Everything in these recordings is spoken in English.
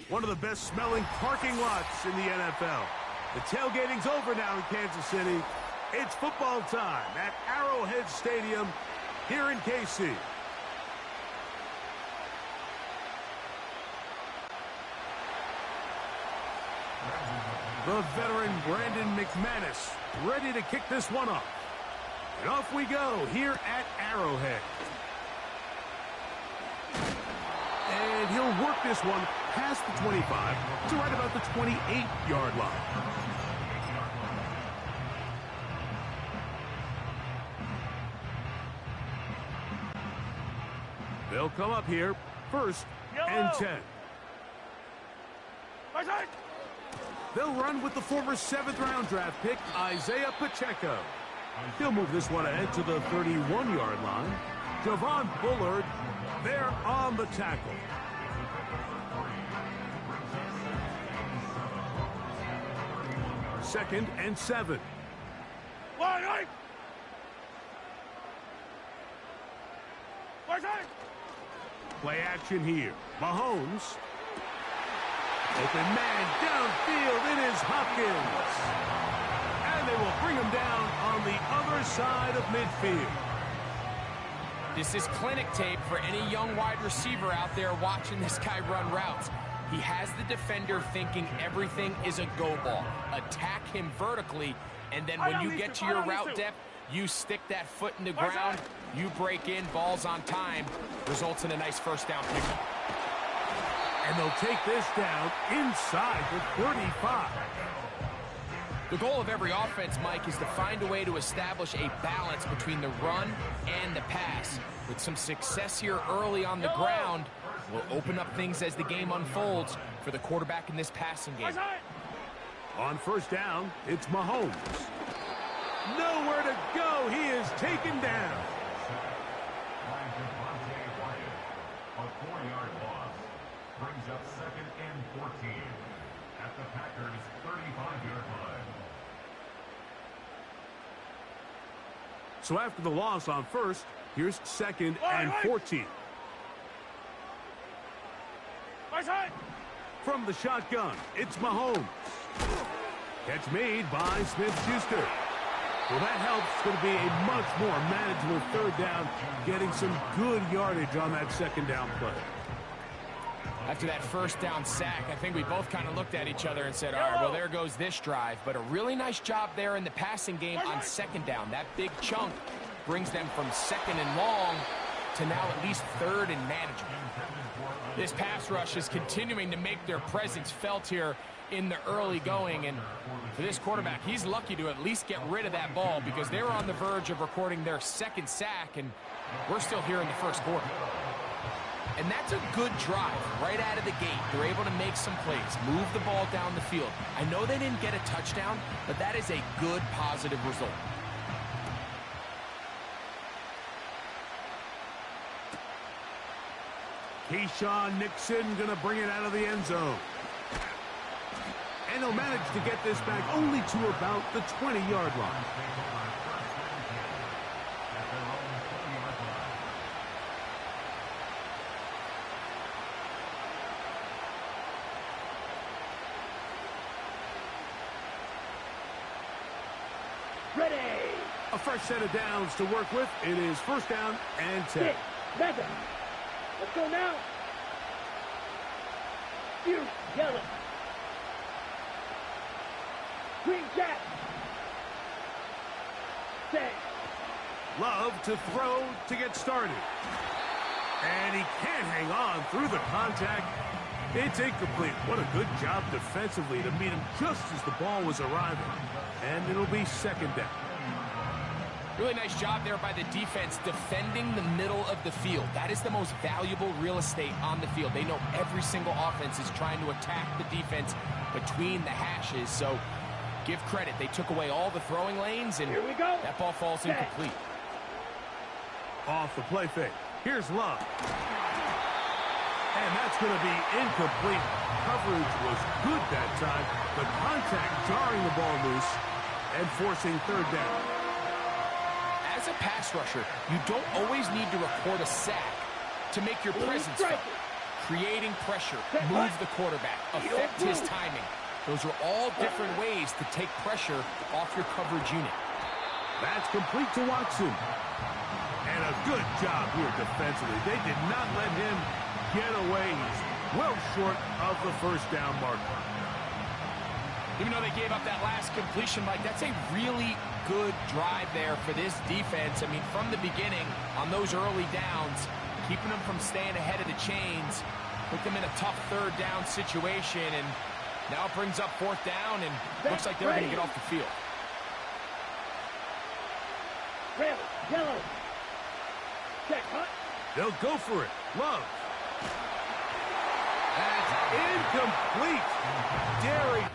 one of the best-smelling parking lots in the NFL. The tailgating's over now in Kansas City. It's football time at Arrowhead Stadium here in KC. The veteran Brandon McManus ready to kick this one off. And off we go here at Arrowhead. And he'll work this one past the 25 to right about the 28-yard line. They'll come up here, first and 10. They'll run with the former 7th-round draft pick, Isaiah Pacheco. He'll move this one ahead to the 31-yard line. Javon Bullard there on the tackle. Second and 7. Play action here. Mahomes. Open man downfield. It is Hopkins. And they will bring him down on the other side of midfield. This is clinic tape for any young wide receiver out there watching this guy run routes. He has the defender thinking everything is a go ball. Attack him vertically, and then when you get to your route depth, you stick that foot in the ground, you break in, balls on time, results in a nice first down pickup. And they'll take this down inside the 35. The goal of every offense, Mike, is to find a way to establish a balance between the run and the pass. With some success here early on the ground, will open up things as the game unfolds for the quarterback in this passing game. On first down, it's Mahomes. Nowhere to go. He is taken down. A 4-yard loss brings up 2nd and 14 at the Packers' 35-yard line. So after the loss on first, here's 2nd and 14. From the shotgun, it's Mahomes. Catch made by Smith-Schuster. Well, that helps. It's going to be a much more manageable 3rd down, getting some good yardage on that 2nd down play. After that first down sack, I think we both kind of looked at each other and said, all right, well, there goes this drive. But a really nice job there in the passing game on 2nd down. That big chunk brings them from 2nd and long to now at least 3rd and manageable. This pass rush is continuing to make their presence felt here in the early going. And for this quarterback, he's lucky to at least get rid of that ball because they were on the verge of recording their 2nd sack, and we're still here in the first quarter. And that's a good drive right out of the gate. They're able to make some plays, move the ball down the field. I know they didn't get a touchdown, but that is a good, positive result. Keyshawn Nixon going to bring it out of the end zone. And he'll manage to get this back only to about the 20-yard line. Ready. A fresh set of downs to work with. It is first down and 10. Madden. Let's go now. You yellow. Green jack. Set. Love to throw to get started. And he can't hang on through the contact. It's incomplete. What a good job defensively to meet him just as the ball was arriving. And it'll be 2nd down. Really nice job there by the defense defending the middle of the field. That is the most valuable real estate on the field. They know every single offense is trying to attack the defense between the hashes. So give credit. They took away all the throwing lanes, and that ball falls incomplete. Off the play fake. Here's Love. And that's going to be incomplete. Coverage was good that time. The contact jarring the ball loose and forcing 3rd down. As a pass rusher, you don't always need to record a sack to make your presence felt. creating pressure, move the quarterback, affect his timing. Those are all different ways to take pressure off your coverage unit. That's complete to Watson. And a good job here defensively. They did not let him get away. He's well short of the first down marker. Even though they gave up that last completion, Mike, that's a really good drive there for this defense. I mean, from the beginning, on those early downs, keeping them from staying ahead of the chains, put them in a tough third down situation, and now it brings up fourth down, and looks like they're going to get off the field. Red, yellow. Check, hot. They'll go for it. Love. That's incomplete. Daring.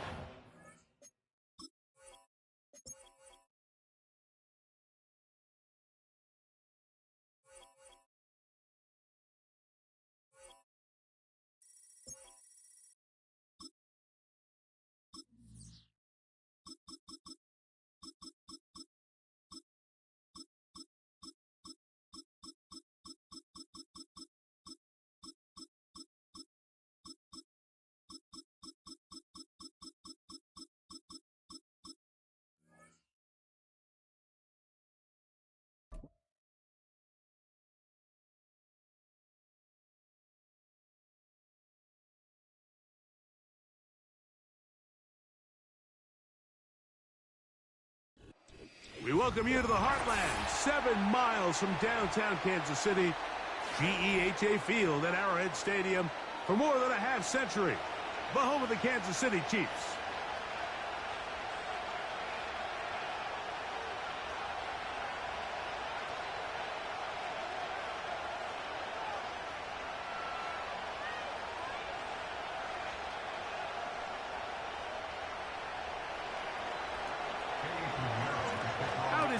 We welcome you to the Heartland, 7 miles from downtown Kansas City, GEHA Field at Arrowhead Stadium for more than a half century, the home of the Kansas City Chiefs.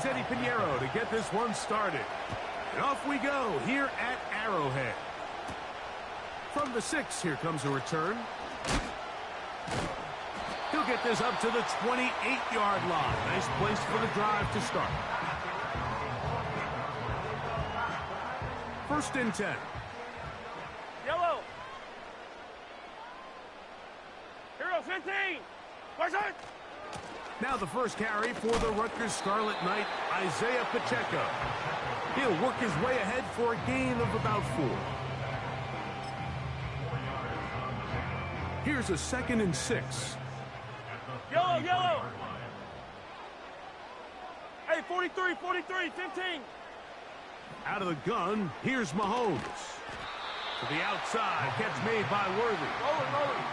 Eddie Pinheiro to get this one started. And off we go here at Arrowhead. From the 6, here comes a return. He'll get this up to the 28-yard line. Nice place for the drive to start. 1st and 10. Yellow. Hero 15. Where's it? Now the first carry for the Rutgers Scarlet Knight, Isaiah Pacheco. He'll work his way ahead for a gain of about 4. Here's a 2nd and 6. Yellow, yellow. Hey, 43, 15. Out of the gun, here's Mahomes. To the outside, catch made by Worthy. Rolling.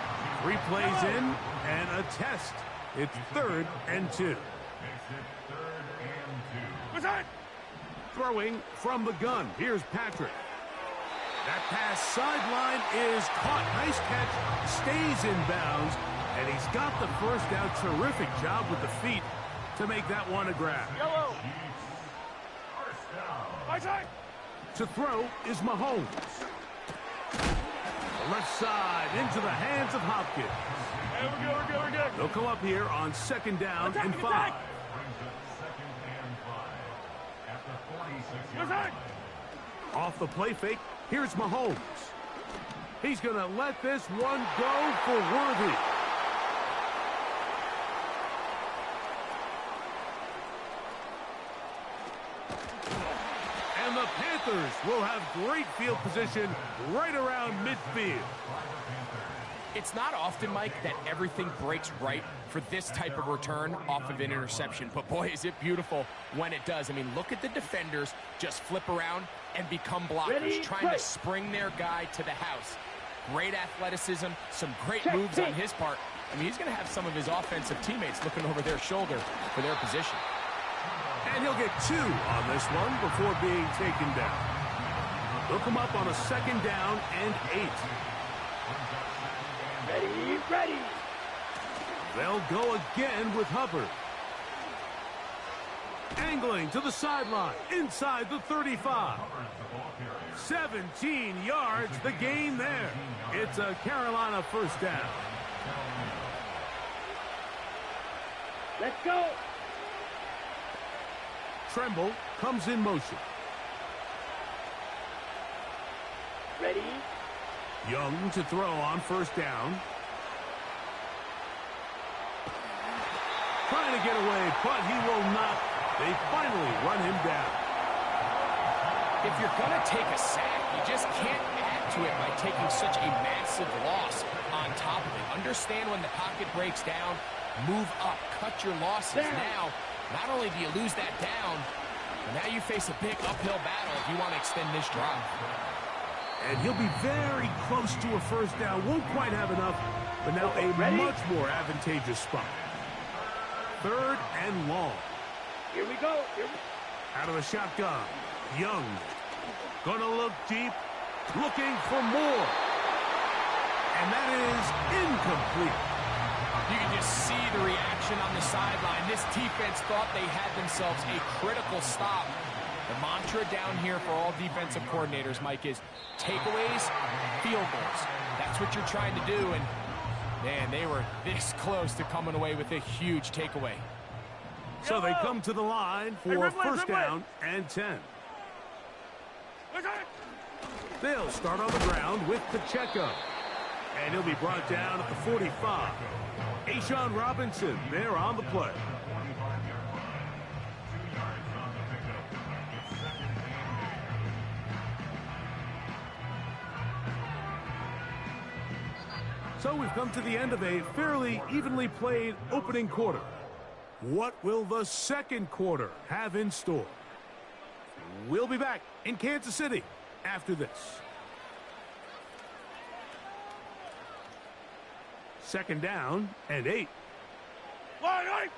3 plays in, and a test. It's 3rd and 2. What's that? Throwing from the gun. Here's Patrick. That pass sideline is caught. Nice catch. Stays in bounds. And he's got the first down. Terrific job with the feet to make that one a grab. Yellow. To throw is Mahomes. The left side into the hands of Hopkins. Hey, we're good. They'll come up here on 2nd down and 5. What's that? Off the play fake, here's Mahomes. He's going to let this one go for Worthy. And the Panthers will have great field position right around midfield. It's not often, Mike, that everything breaks right for this type of return off of an interception. But, boy, is it beautiful when it does. I mean, look at the defenders just flip around and become blockers, trying to spring their guy to the house. Great athleticism, some great moves on his part. I mean, he's going to have some of his offensive teammates looking over their shoulder for their position. And he'll get 2 on this one before being taken down. They'll come up on a 2nd down and 8. Ready. They'll go again with Hubbard. Angling to the sideline, inside the 35. 17 yards, the gain there. It's a Carolina first down. Let's go. Tremble comes in motion. Ready. Young to throw on first down. Trying to get away, but he will not. They finally run him down. If you're going to take a sack, you just can't add to it by taking such a massive loss on top of it. Understand when the pocket breaks down, move up, cut your losses. Now, not only do you lose that down, but now you face a big uphill battle if you want to extend this drive. And he'll be very close to a first down. Won't quite have enough, but now a much more advantageous spot. 3rd and long. Here we go. Out of the shotgun. Young. Gonna look deep. Looking for more. And that is incomplete. You can just see the reaction on the sideline. This defense thought they had themselves a critical stop. The mantra down here for all defensive coordinators, Mike, is takeaways, field goals. That's what you're trying to do, and man, they were this close to coming away with a huge takeaway. So they come to the line for first down and 10. They'll start on the ground with Pacheco. And he'll be brought down at the 45. Ashawn Robinson there on the play. So we've come to the end of a fairly evenly played opening quarter. What will the second quarter have in store? We'll be back in Kansas City after this. 2nd down and 8. Line.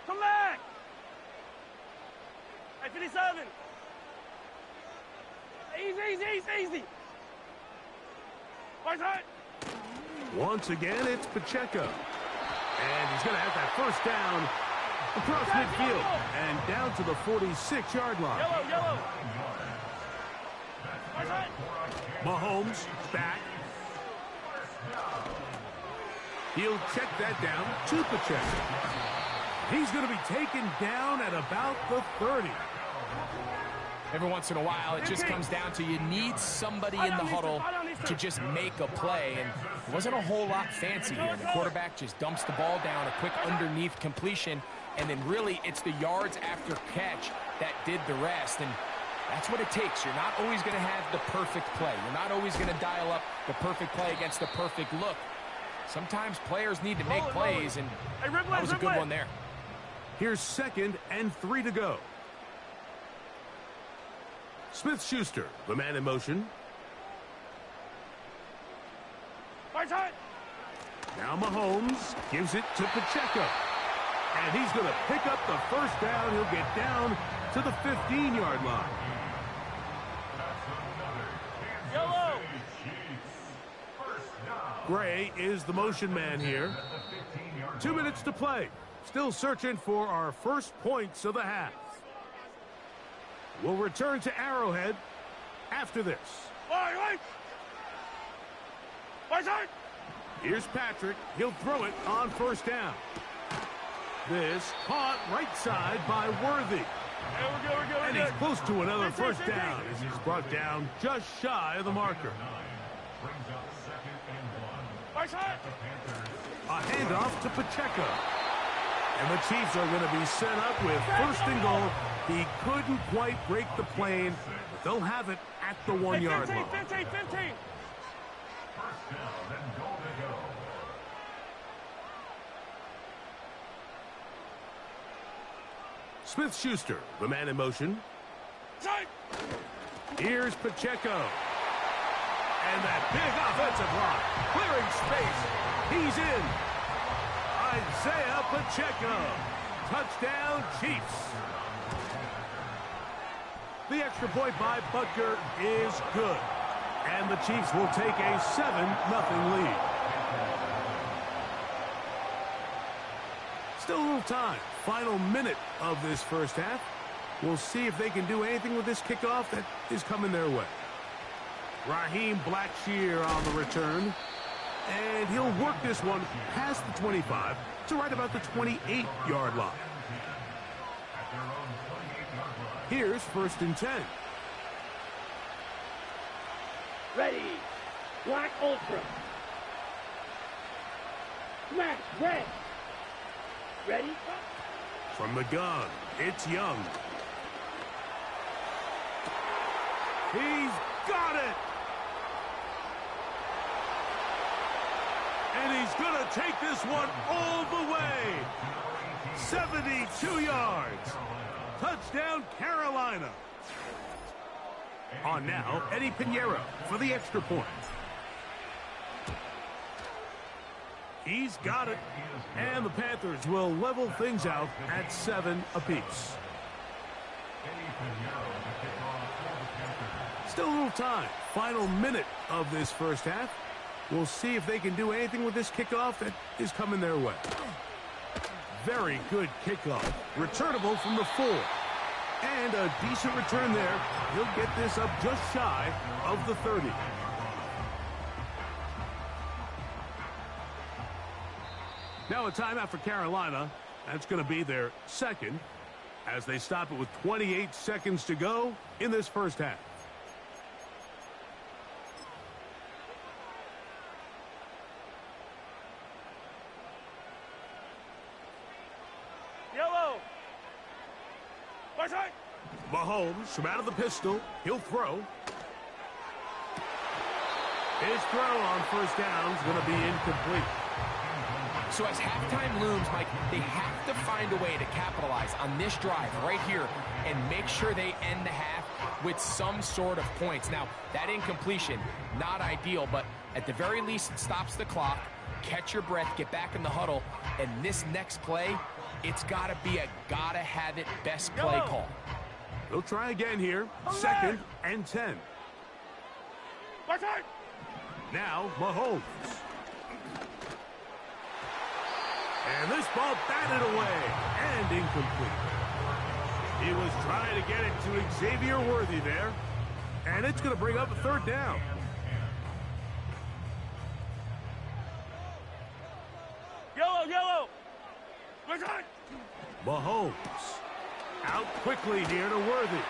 Come back. Hey, 57. Easy. Right side. Once again, it's Pacheco. And he's going to have that first down across midfield and down to the 46-yard line. Yellow. Right side. Mahomes back. He'll check that down to Pacheco. He's going to be taken down at about the 30. Every once in a while, it just comes down to you need somebody in the huddle to just make a play, and it wasn't a whole lot fancy here. The quarterback just dumps the ball down, a quick underneath completion, and then really it's the yards after catch that did the rest, and that's what it takes. You're not always going to have the perfect play. You're not always going to dial up the perfect play against the perfect look. Sometimes players need to make plays, and that was a good one there. Here's 2nd and 3 to go. Smith-Schuster, the man in motion. Right side. Now Mahomes gives it to Pacheco. And he's going to pick up the first down. He'll get down to the 15-yard line. Yellow. Gray is the motion man here. 2 minutes to play. Still searching for our first points of the half. We'll return to Arrowhead after this. Right side. Here's Patrick. He'll throw it on first down. This caught right side by Worthy. We're good. And he's close to another first down as he's brought down just shy of the marker. Right side. A handoff to Pacheco. And the Chiefs are going to be set up with 1st and goal. He couldn't quite break the plane, but they'll have it at the 1-yard line. 15. Smith-Schuster, the man in motion. Here's Pacheco. And that big offensive line, clearing space. He's in. Isaiah Pacheco. Touchdown, Chiefs. The extra point by Butker is good. And the Chiefs will take a 7-0 lead. Still a little time. Final minute of this first half. We'll see if they can do anything with this kickoff that is coming their way. Raheem Blackshear on the return. And he'll work this one past the 25 to right about the 28-yard line. Here's 1st and 10. Ready. Black Ultra. Smash red. Ready? From the gun, it's Young. He's got it! And he's going to take this one all the way. 72 yards. Touchdown, Carolina. On now, Eddie Pinheiro for the extra point. He's got it. And the Panthers will level things out at 7 apiece. Still a little time. Final minute of this first half. We'll see if they can do anything with this kickoff that is coming their way. Very good kickoff. Returnable from the 4. And a decent return there. He'll get this up just shy of the 30. Now a timeout for Carolina. That's going to be their second as they stop it with 28 seconds to go in this first half. Yellow. Right side. Mahomes from out of the pistol. He'll throw. His throw on first down is going to be incomplete. So as halftime looms, Mike, they have to find a way to capitalize on this drive right here and make sure they end the half with some sort of points. Now, that incompletion, not ideal, but at the very least, it stops the clock. Catch your breath, get back in the huddle, and this next play, it's got to be a gotta-have-it best play call. They'll try again here. Second and 10. Right side. Now, Mahomes. And this ball batted away and incomplete. He was trying to get it to Xavier Worthy there. And it's going to bring up a third down. Yellow, yellow. Right side. Mahomes out quickly here to Worthy.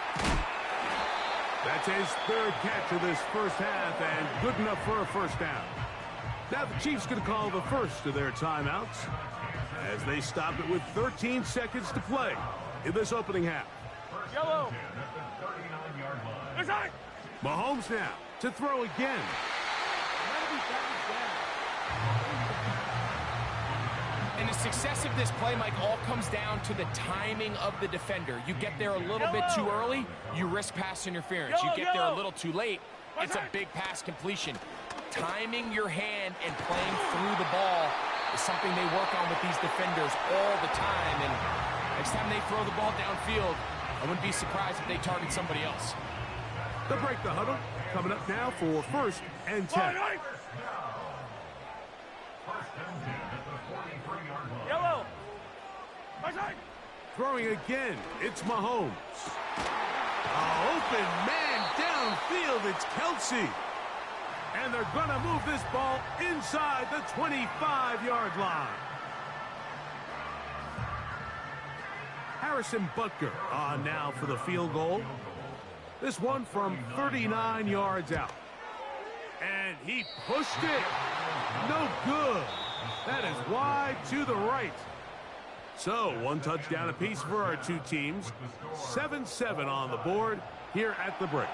That's his third catch of this first half and good enough for a first down. Now the Chiefs going to call the first of their timeouts as they stop it with 13 seconds to play in this opening half. Yellow. Right side. Mahomes now to throw again. And the success of this play, Mike, all comes down to the timing of the defender. You get there a little bit too early, you risk pass interference. You get there a little too late, it's a big pass completion. Timing your hand and playing through the ball is something they work on with these defenders all the time. And next time they throw the ball downfield, I wouldn't be surprised if they target somebody else. They'll break the huddle. Coming up now for first and 10. Yellow. Right side. Throwing again, it's Mahomes. Open man downfield, it's Kelsey. And they're going to move this ball inside the 25-yard line. Harrison Butker on now for the field goal. This one from 39 yards out. And he pushed it. No good. That is wide to the right. So, one touchdown apiece for our two teams. 7-7 on the board here at the break.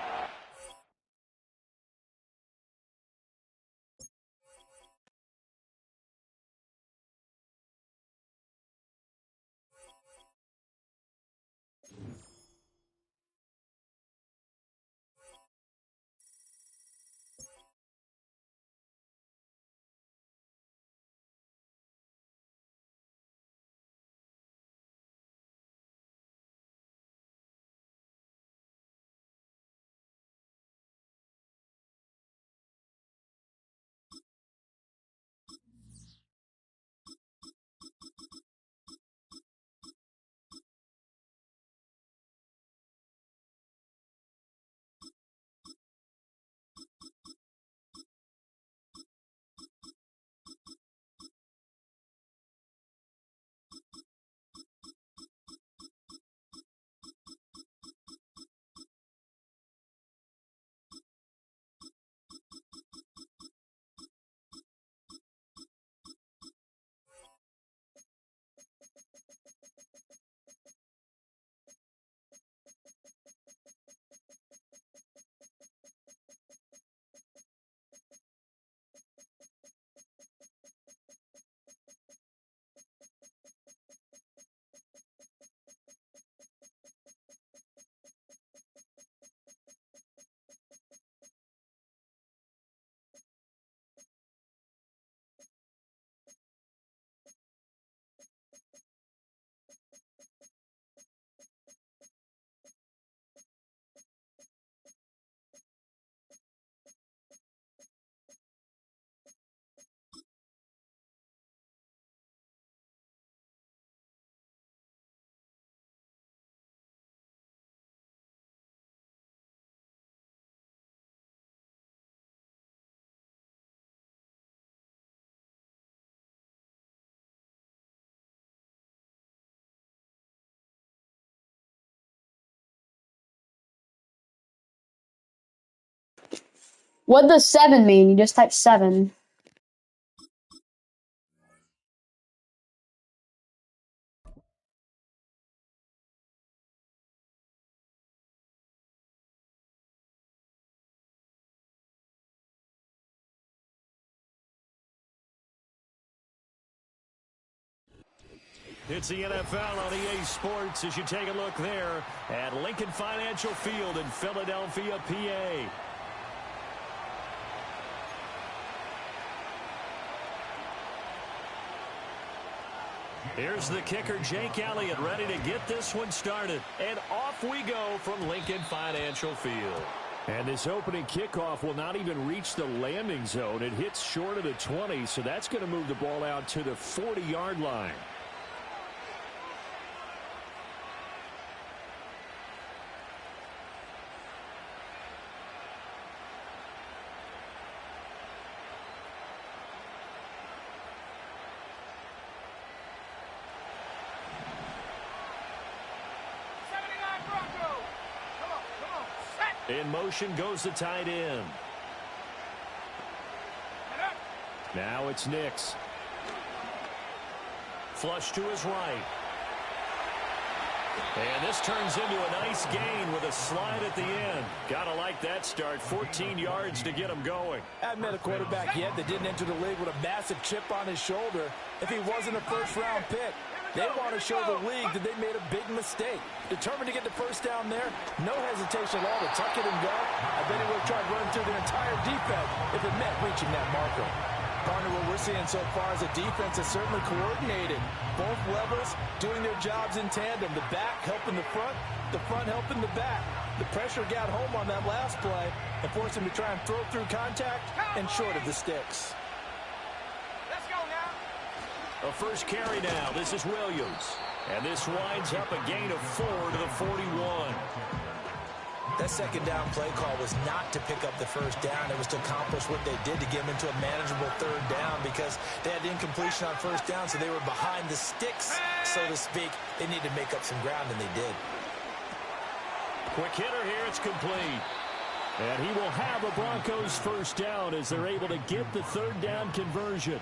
What does 7 mean? You just type 7. It's the NFL on EA Sports as you take a look there at Lincoln Financial Field in Philadelphia, PA. Here's the kicker, Jake Elliott, ready to get this one started. And off we go from Lincoln Financial Field. And this opening kickoff will not even reach the landing zone. It hits short of the 20, so that's going to move the ball out to the 40-yard line. In motion goes the tight end. Now it's Nix. Flush to his right. And this turns into a nice gain with a slide at the end. Gotta like that start. 14 yards to get him going. I haven't met a quarterback yet that didn't enter the league with a massive chip on his shoulder if he wasn't a first-round pick. They want to show the league that they made a big mistake. Determined to get the first down there, no hesitation at all to tuck it and go. I bet he would have tried running through their entire defense if it meant reaching that marker. Partner, what we're seeing so far is a defense that's certainly coordinated. Both levels doing their jobs in tandem. The back helping the front helping the back. The pressure got home on that last play and forced him to try and throw through contact and short of the sticks. A first carry now. This is Williams. And this winds up a gain of 4 to the 41. That second down play call was not to pick up the first down. It was to accomplish what they did to get them into a manageable third down because they had incompletion on first down, so they were behind the sticks, so to speak. They needed to make up some ground, and they did. Quick hitter here. It's complete. And he will have a Broncos first down as they're able to get the third down conversion.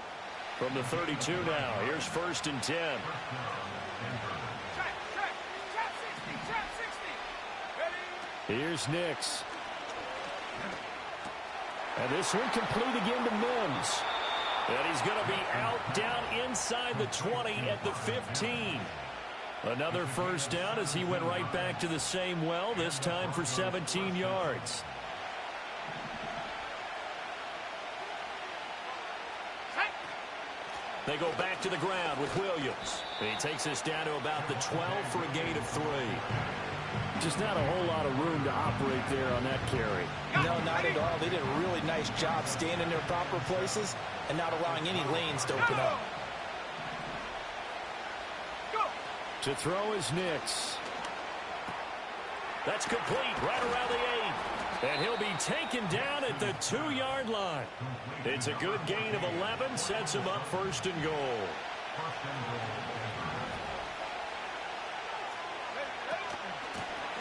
From the 32 now, here's 1st and 10. Here's Nix. And this one complete again to Mims. And he's going to be out down inside the 20 at the 15. Another first down as he went right back to the same well, this time for 17 yards. They go back to the ground with Williams. And he takes this down to about the 12 for a gain of 3. Just not a whole lot of room to operate there on that carry. No, not at all. They did a really nice job staying in their proper places and not allowing any lanes to open up. To throw is Nix. That's complete right around the 8. And he'll be taken down at the 2-yard line. It's a good gain of 11, sets him up 1st and goal.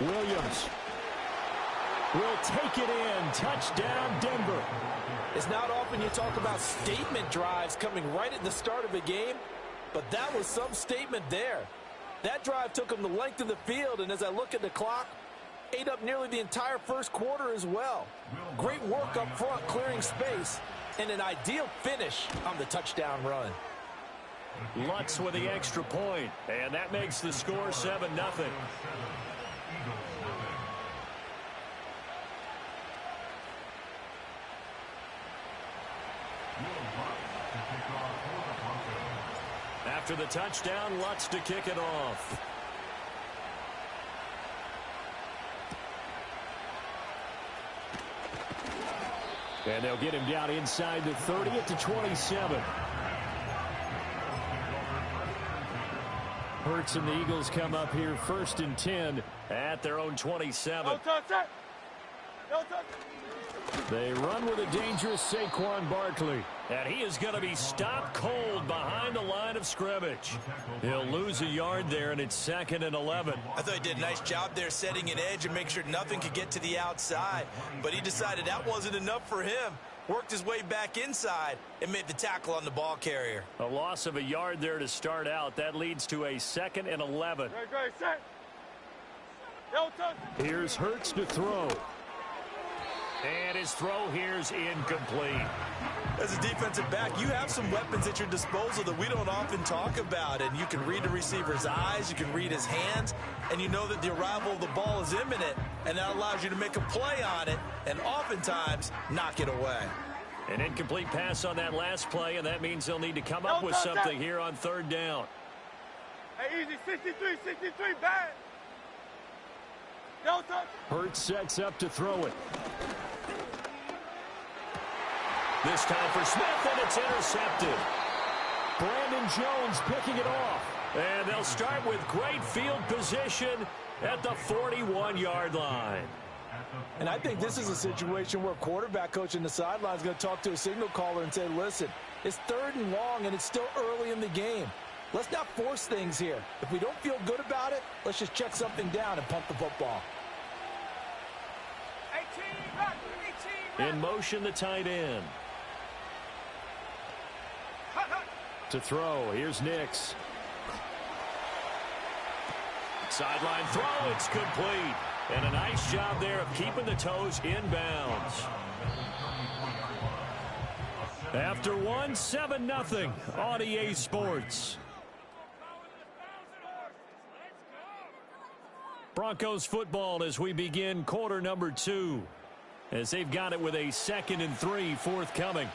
Williams will take it in. Touchdown, Denver. It's not often you talk about statement drives coming right at the start of a game, but that was some statement there. That drive took them the length of the field, and as I look at the clock, ate up nearly the entire first quarter as well. Great work up front, clearing space, and an ideal finish on the touchdown run. Lutz with the extra point, and that makes the score 7-0. After the touchdown, Lutz to kick it off. And they'll get him down inside the 30 at the 27. Hurts and the Eagles come up here 1st and 10 at their own 27. No touch it. No touch it. They run with a dangerous Saquon Barkley. And he is going to be stopped cold behind the line of scrimmage. He'll lose a yard there, and it's 2nd and 11. I thought he did a nice job there setting an edge and make sure nothing could get to the outside. But he decided that wasn't enough for him. Worked his way back inside and made the tackle on the ball carrier. A loss of a yard there to start out. That leads to a 2nd and 11. Here's Hurts to throw. And his throw here's incomplete. As a defensive back, you have some weapons at your disposal that we don't often talk about. And you can read the receiver's eyes, you can read his hands, and you know that the arrival of the ball is imminent. And that allows you to make a play on it and oftentimes knock it away. An incomplete pass on that last play, and that means they'll need to come up with something here on 3rd down. Hey, easy, 63, bad. Hurts sets up to throw it. This time for Smith, and it's intercepted. Brandon Jones picking it off. And they'll start with great field position at the 41-yard line. And I think this is a situation where a quarterback coach in the sideline is going to talk to a signal caller and say, listen, it's 3rd and long, and it's still early in the game. Let's not force things here. If we don't feel good about it, let's just check something down and punt the football. In motion, the tight end. To throw, here's Nix. Sideline throw, it's complete. And a nice job there of keeping the toes inbounds. After one, 7-0 on EA Sports. Broncos football as we begin quarter number 2. As they've got it with a 2nd and 3 forthcoming.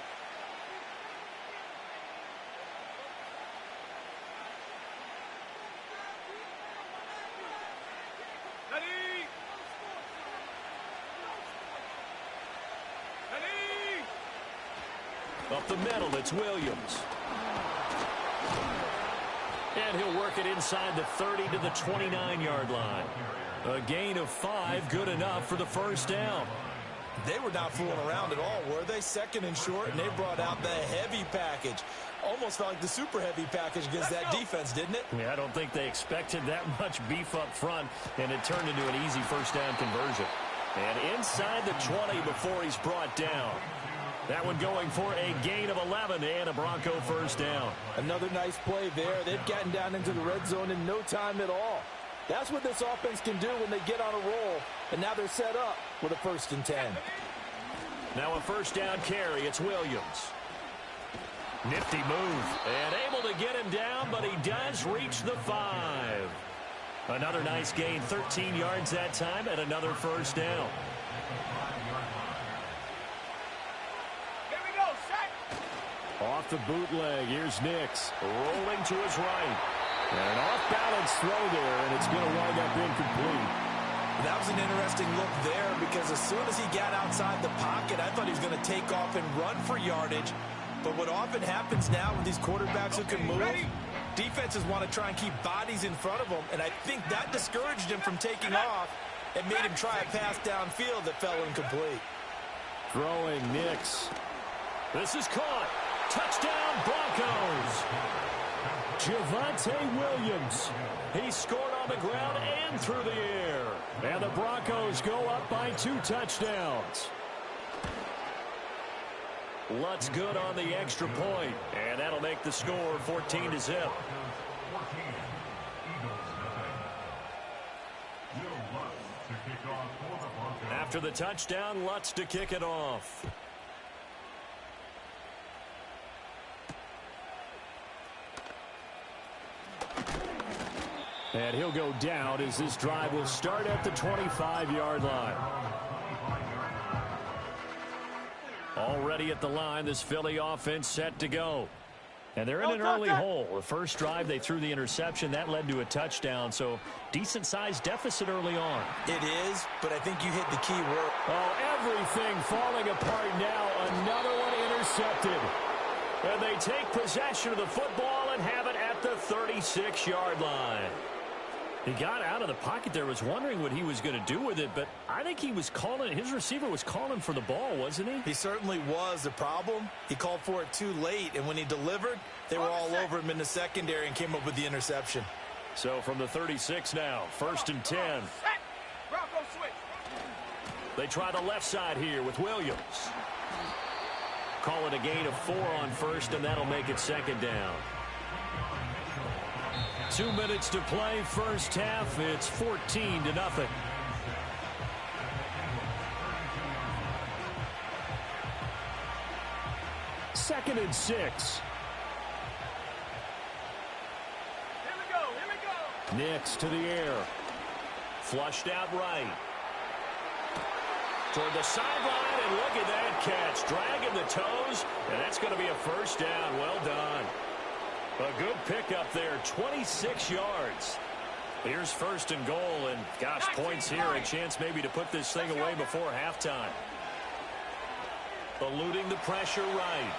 Up the middle, it's Williams. And he'll work it inside the 30 to the 29-yard line. A gain of 5, good enough for the 1st down. They were not fooling around at all, were they? 2nd and short, and they brought out the heavy package. Almost felt like the super heavy package against that defense, didn't it? Yeah, I don't think they expected that much beef up front, and it turned into an easy 1st down conversion. And inside the 20 before he's brought down. That one going for a gain of 11 and a Bronco 1st down. Another nice play there. They've gotten down into the red zone in no time at all. That's what this offense can do when they get on a roll. And now they're set up with a 1st and 10. Now a 1st down carry. It's Williams. Nifty move. And able to get him down, but he does reach the 5. Another nice gain. 13 yards that time and another 1st down. Off the bootleg, here's Nix, rolling to his right. And an off-balance throw there, and it's going to wind up incomplete. That was an interesting look there because as soon as he got outside the pocket, I thought he was going to take off and run for yardage. But what often happens now with these quarterbacks who can move, defenses want to try and keep bodies in front of them, and I think that discouraged him from taking off and made him try a pass downfield that fell incomplete. Throwing Nix. This is caught. Touchdown, Broncos. Javonte Williams. He scored on the ground and through the air. And the Broncos go up by 2 touchdowns. Lutz good on the extra point. And that'll make the score 14-0. After the touchdown, Lutz to kick it off. And he'll go down as this drive will start at the 25-yard line. Already at the line, this Philly offense set to go. And they're in an early hole. The first drive, they threw the interception. That led to a touchdown, so decent-sized deficit early on. It is, but I think you hit the key word. Oh, everything falling apart now. Another one intercepted. And they take possession of the football and have it at the 36-yard line. He got out of the pocket there, was wondering what he was going to do with it, but I think he was calling, his receiver was calling for the ball, wasn't he? He certainly was. The problem, he called for it too late, and when he delivered, they were all over him in the secondary and came up with the interception. So from the 36 now, 1st and 10. They try the left side here with Williams. Call it a gain of 4 on 1st, and that'll make it 2nd down. 2 minutes to play, first half. It's 14-0. Second and 6. Here we go. Nix to the air. Flushed out right. Toward the sideline, and look at that catch. Dragging the toes, and that's going to be a first down. Well done. A good pickup there, 26 yards. Here's 1st and goal, and gosh, points here, a chance maybe to put this thing away before halftime. Eluding the pressure right.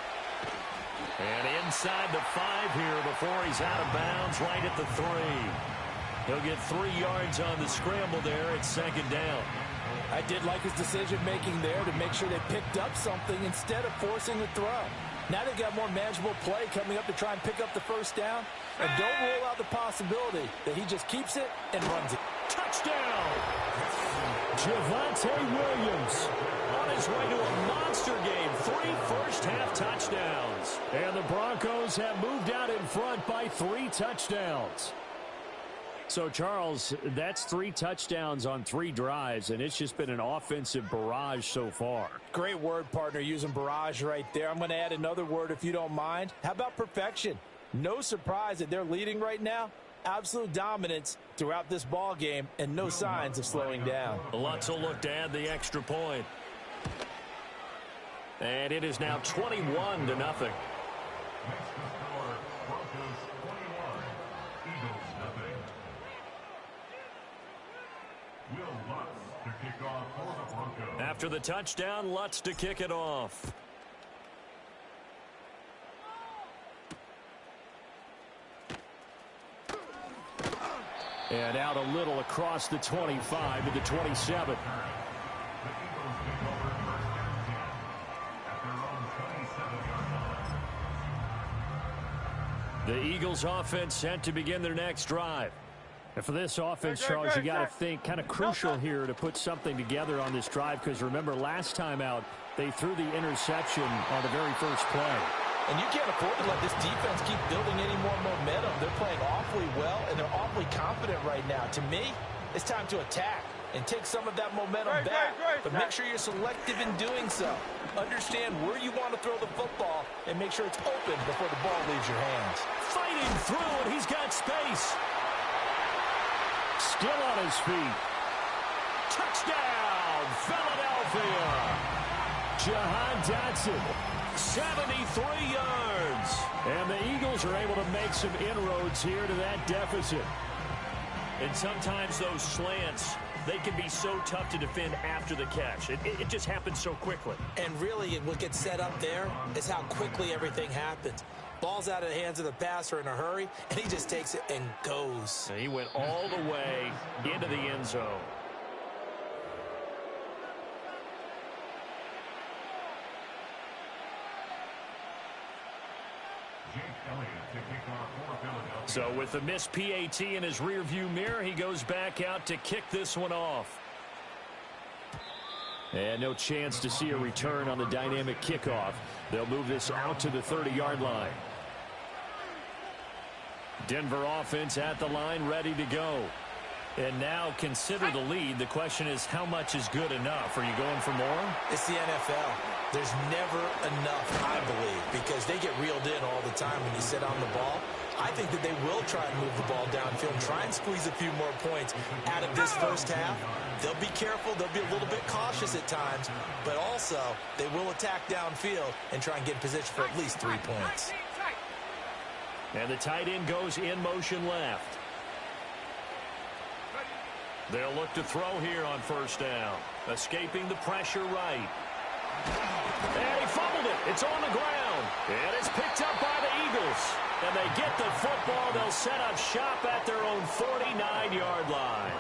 And inside the 5 here before he's out of bounds, right at the 3. He'll get 3 yards on the scramble there at 2nd down. I did like his decision-making there to make sure they picked up something instead of forcing a throw. Now they've got more manageable play coming up to try and pick up the first down. And don't rule out the possibility that he just keeps it and runs it. Touchdown! Javonte Williams on his way to a monster game. 3 first-half touchdowns. And the Broncos have moved out in front by 3 touchdowns. So, Charles, that's 3 touchdowns on 3 drives, and it's just been an offensive barrage so far. Great word, partner, using barrage right there. I'm going to add another word if you don't mind. How about perfection? No surprise that they're leading right now. Absolute dominance throughout this ball game and no signs of slowing down. Lutzel looked to add the extra point. And it is now 21-0. After the touchdown, Lutz to kick it off. And out a little across the 25 to the 27. The Eagles offense set to begin their next drive. And for this offense, Charles, you got to think kind of crucial here to put something together on this drive, because remember last time out they threw the interception on the very first play. And you can't afford to let this defense keep building any more momentum. They're playing awfully well, and they're awfully confident right now. To me, it's time to attack and take some of that momentum back. But make sure you're selective in doing so. Understand where you want to throw the football and make sure it's open before the ball leaves your hands. Fighting through, and he's got space. Still on his feet. Touchdown, Philadelphia. Jahan Dotson, 73 yards. And the Eagles are able to make some inroads here to that deficit. And sometimes those slants, they can be so tough to defend after the catch. It just happens so quickly. And really, what gets set up there is how quickly everything happens. Ball's out of the hands of the passer in a hurry, and he just takes it and goes. And he went all the way into the end zone. So with the missed PAT in his rearview mirror, he goes back out to kick this one off. And no chance to see a return on the dynamic kickoff. They'll move this out to the 30-yard line. Denver offense at the line, ready to go. And now consider the lead. The question is, how much is good enough? Are you going for more? It's the NFL. There's never enough, I believe, because they get reeled in all the time when you sit on the ball. I think that they will try and move the ball downfield and try and squeeze a few more points out of this first half. They'll be careful. They'll be a little bit cautious at times, but also they will attack downfield and try and get in position for at least 3 points. And the tight end goes in motion left. They'll look to throw here on first down. Escaping the pressure right. And he fumbled it. It's on the ground. And it's picked up by the Eagles. And they get the football. They'll set up shop at their own 49-yard line.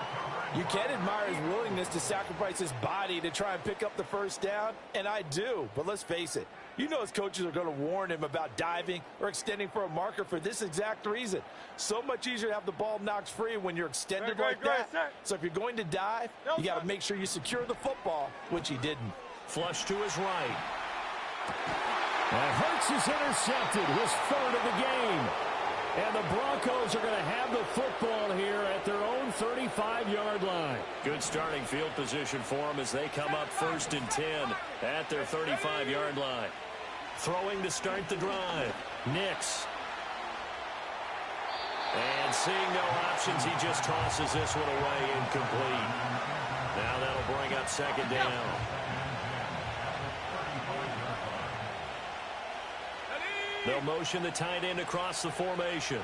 You can admire his willingness to sacrifice his body to try and pick up the first down, and I do. But let's face it, you know his coaches are going to warn him about diving or extending for a marker for this exact reason. So much easier to have the ball knocked free when you're extended like that. So if you're going to dive, you got to make sure you secure the football, which he didn't. Flush to his right. And Hurts is intercepted, his third of the game. And the Broncos are going to have the football here at their own 35-yard line. Good starting field position for them as they come up 1st and 10 at their 35-yard line. Throwing to start the drive. Nix. And seeing no options, he just tosses this one away incomplete. Now that'll bring up 2nd down. They'll motion the tight end across the formation.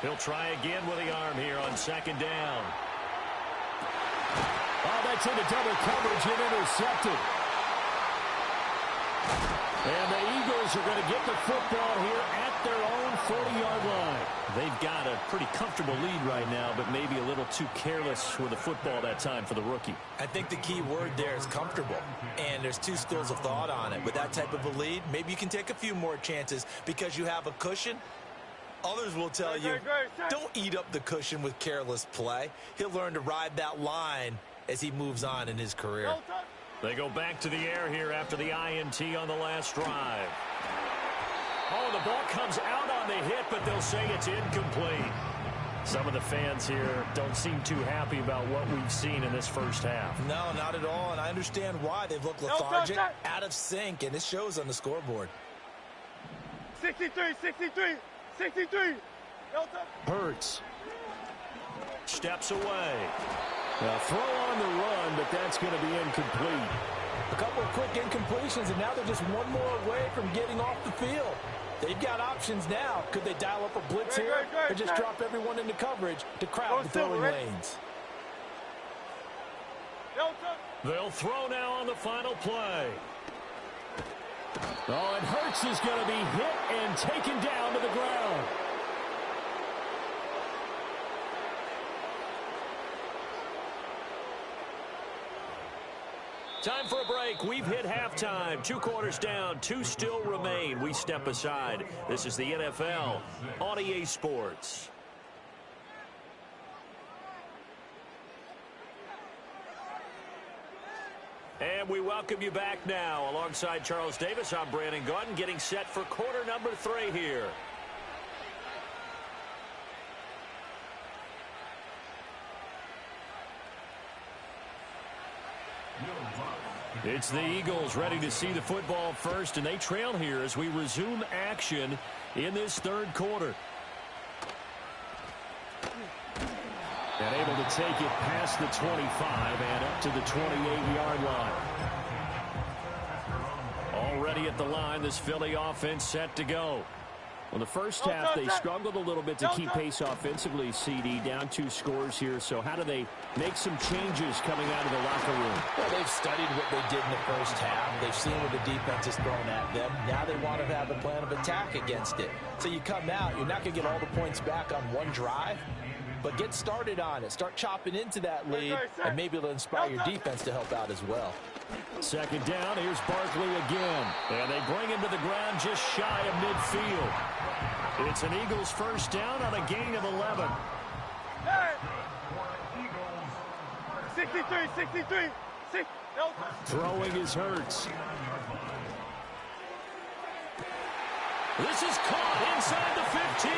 He'll try again with the arm here on 2nd down. Oh, that's into double coverage and intercepted. And the Eagles are going to get the football here at their own 40-yard line. They've got a pretty comfortable lead right now, but maybe a little too careless with the football that time for the rookie. I think the key word there is comfortable, and there's two schools of thought on it. With that type of a lead, maybe you can take a few more chances because you have a cushion. Others will tell you, don't eat up the cushion with careless play. He'll learn to ride that line as he moves on in his career. They go back to the air here after the INT on the last drive. Oh, the ball comes out on the hit, but they'll say it's incomplete. Some of the fans here don't seem too happy about what we've seen in this first half. No, not at all, and I understand why. They've looked lethargic, out of sync, and it shows on the scoreboard. 63, 63, 63. Hurts. Steps away. A throw on the run, but that's going to be incomplete. A couple of quick incompletions, and now they're just one more away from getting off the field. They've got options now. Could they dial up a blitz here or just drop everyone into coverage to crowd the throwing lanes? They'll throw now on the final play. Oh, and Hurts is going to be hit and taken down to the ground. Time for a break. We've hit halftime. 2 quarters down. 2 still remain. We step aside. This is the NFL on EA Sports. And we welcome you back now. Alongside Charles Davis, I'm Brandon Gaudin, getting set for quarter number 3 here. It's the Eagles ready to see the football first, and they trail here as we resume action in this 3rd quarter. And able to take it past the 25 and up to the 28-yard line. Already at the line, this Philly offense set to go. Well, the first half, they struggled a little bit to keep pace offensively, CD, down 2 scores here. So how do they make some changes coming out of the locker room? Well, they've studied what they did in the first half. They've seen what the defense has thrown at them. Now they want to have a plan of attack against it. So you come out, you're not going to get all the points back on one drive, but get started on it. Start chopping into that lead, and maybe it'll inspire your defense to help out as well. 2nd down, here's Barkley again. And they bring him to the ground just shy of midfield. It's an Eagles first down on a gain of 11. 63, 63, 6. Throwing is Hurts. This is caught inside the 15.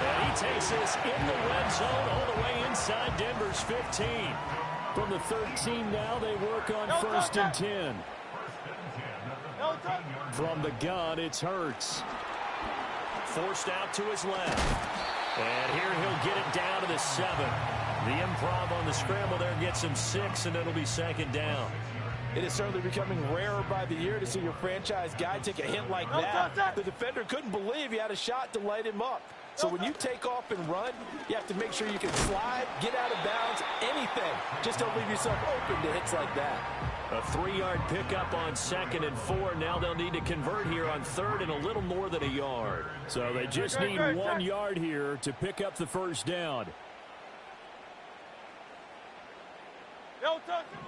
And he takes this in the red zone all the way inside Denver's 15. From the 13 now, they work on 1st and 10. From the gun, it's Hurts. Forced out to his left. And here he'll get it down to the 7. The improv on the scramble there gets him 6, and it'll be 2nd down. It is certainly becoming rarer by the year to see your franchise guy take a hit like that. The defender couldn't believe he had a shot to light him up. So when you take off and run, you have to make sure you can slide, get out of bounds, anything. Just don't leave yourself open to hits like that. A 3-yard pickup on 2nd and 4. Now they'll need to convert here on 3rd and a little more than a yard. So they just need 1 yard here to pick up the first down.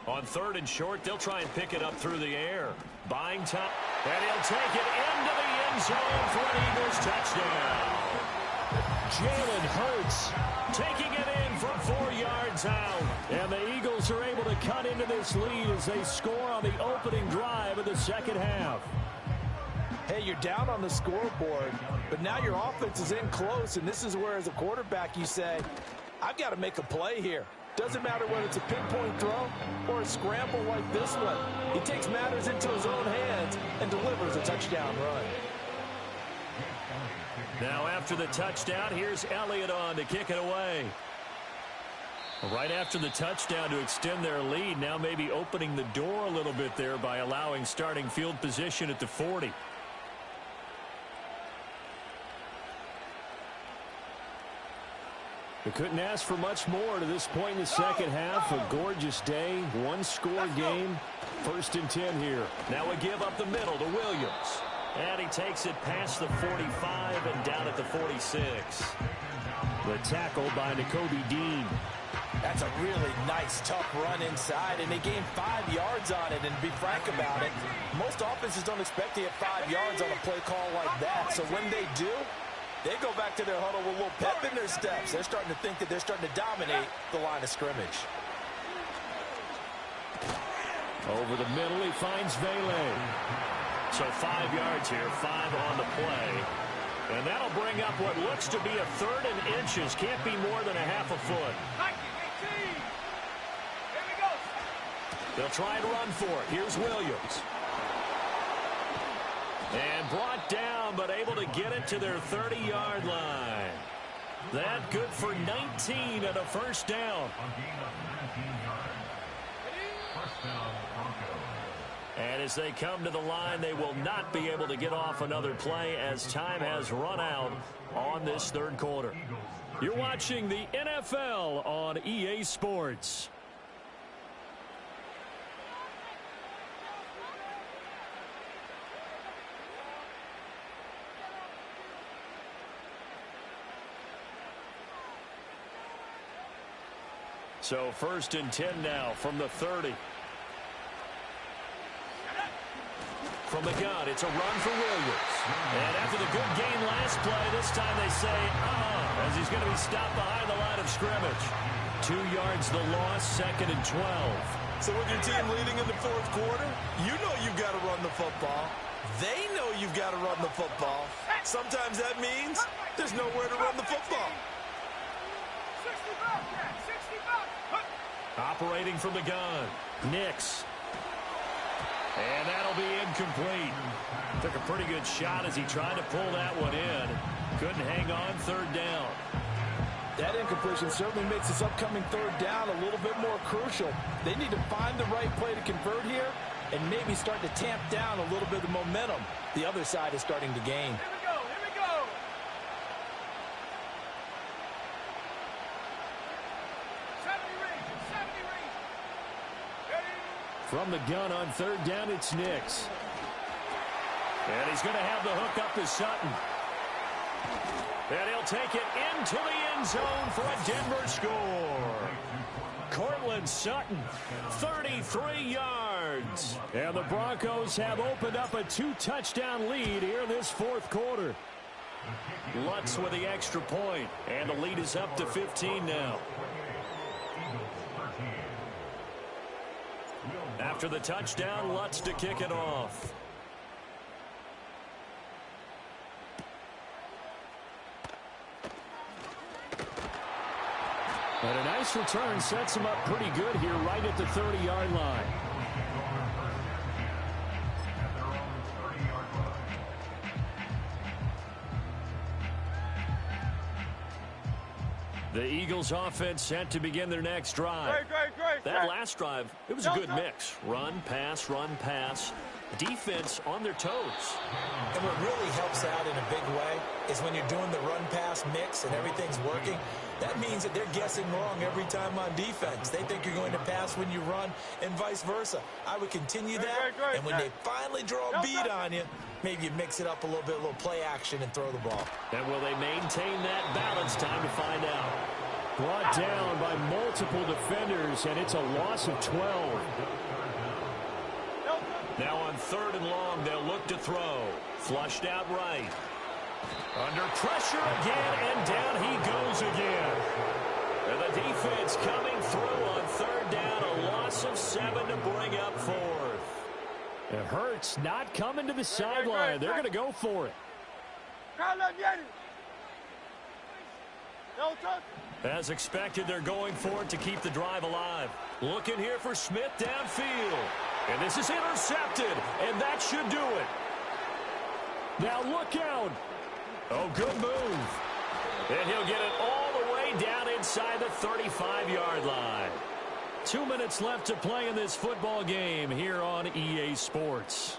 On 3rd and short, they'll try and pick it up through the air. Buying time, and he'll take it into the end zone for an Eagles touchdown. Jalen Hurts taking it in from 4 yards out. And the Eagles are able to cut into this lead as they score on the opening drive of the second half. Hey, you're down on the scoreboard, but now your offense is in close, and this is where, as a quarterback, you say, I've got to make a play here. Doesn't matter whether it's a pinpoint throw or a scramble like this one. He takes matters into his own hands and delivers a touchdown run. Now after the touchdown, here's Elliott on to kick it away. Right after the touchdown to extend their lead, now maybe opening the door a little bit there by allowing starting field position at the 40. They couldn't ask for much more to this point in the second half. A gorgeous day, 1-score game. 1st and 10 here. Now a give up the middle to Williams. And he takes it past the 45 and down at the 46. The tackle by Nakobe Dean. That's a really nice, tough run inside, and they gained 5 yards on it. And to be frank about it, most offenses don't expect to get 5 yards on a play call like that. So when they do, they go back to their huddle with a little pep in their steps. They're starting to think that they're starting to dominate the line of scrimmage. Over the middle, he finds Vele. So 5 yards here, 5 on the play. And that'll bring up what looks to be a 3rd and inches. Can't be more than a half a foot. They'll try and run for it. Here's Williams. And brought down, but able to get it to their 30-yard line. That good for 19 and a first down. And as they come to the line, they will not be able to get off another play as time has run out on this 3rd quarter. You're watching the NFL on EA Sports. So 1st and 10 now from the 30. From the gun, it's a run for Williams. And after the good game last play, this time they say, as he's going to be stopped behind the line of scrimmage. 2 yards the loss, 2nd and 12. So with your team leading in the 4th quarter, you know you've got to run the football. They know you've got to run the football. Sometimes that means there's nowhere to run the football. Operating from the gun, Nix. And that'll be incomplete. Took a pretty good shot as he tried to pull that one in. Couldn't hang on 3rd down. That incompletion certainly makes this upcoming 3rd down a little bit more crucial. They need to find the right play to convert here and maybe start to tamp down a little bit of momentum the other side is starting to gain. From the gun on 3rd down, it's Nix. And he's going to have the hook up to Sutton. And he'll take it into the end zone for a Denver score. Cortland Sutton, 33 yards. And the Broncos have opened up a 2-touchdown lead here in this 4th quarter. Lutz with the extra point, and the lead is up to 15 now. After the touchdown, Lutz to kick it off. And a nice return sets him up pretty good here right at the 30-yard line. The Eagles offense set to begin their next drive. That last drive, it was a good mix. Run, pass, defense on their toes. And what really helps out in a big way is when you're doing the run-pass mix and everything's working, that means that they're guessing wrong every time on defense. They think you're going to pass when you run and vice versa. I would continue that, and when they finally draw a beat on you, maybe you mix it up a little bit, a little play action, and throw the ball. And will they maintain that balance? Time to find out. Brought down by multiple defenders, and it's a loss of 12. Now on 3rd and long, they'll look to throw. Flushed out right. Under pressure again, and down he goes again. And the defense coming through on 3rd down, a loss of 7 to bring up 4th. It hurts not coming to the sideline. They're going to go for it. As expected, they're going for it to keep the drive alive. Looking here for Smith downfield. And this is intercepted, and that should do it. Now look out. Oh, good move. And he'll get it all the way down inside the 35-yard line. 2 minutes left to play in this football game here on EA Sports.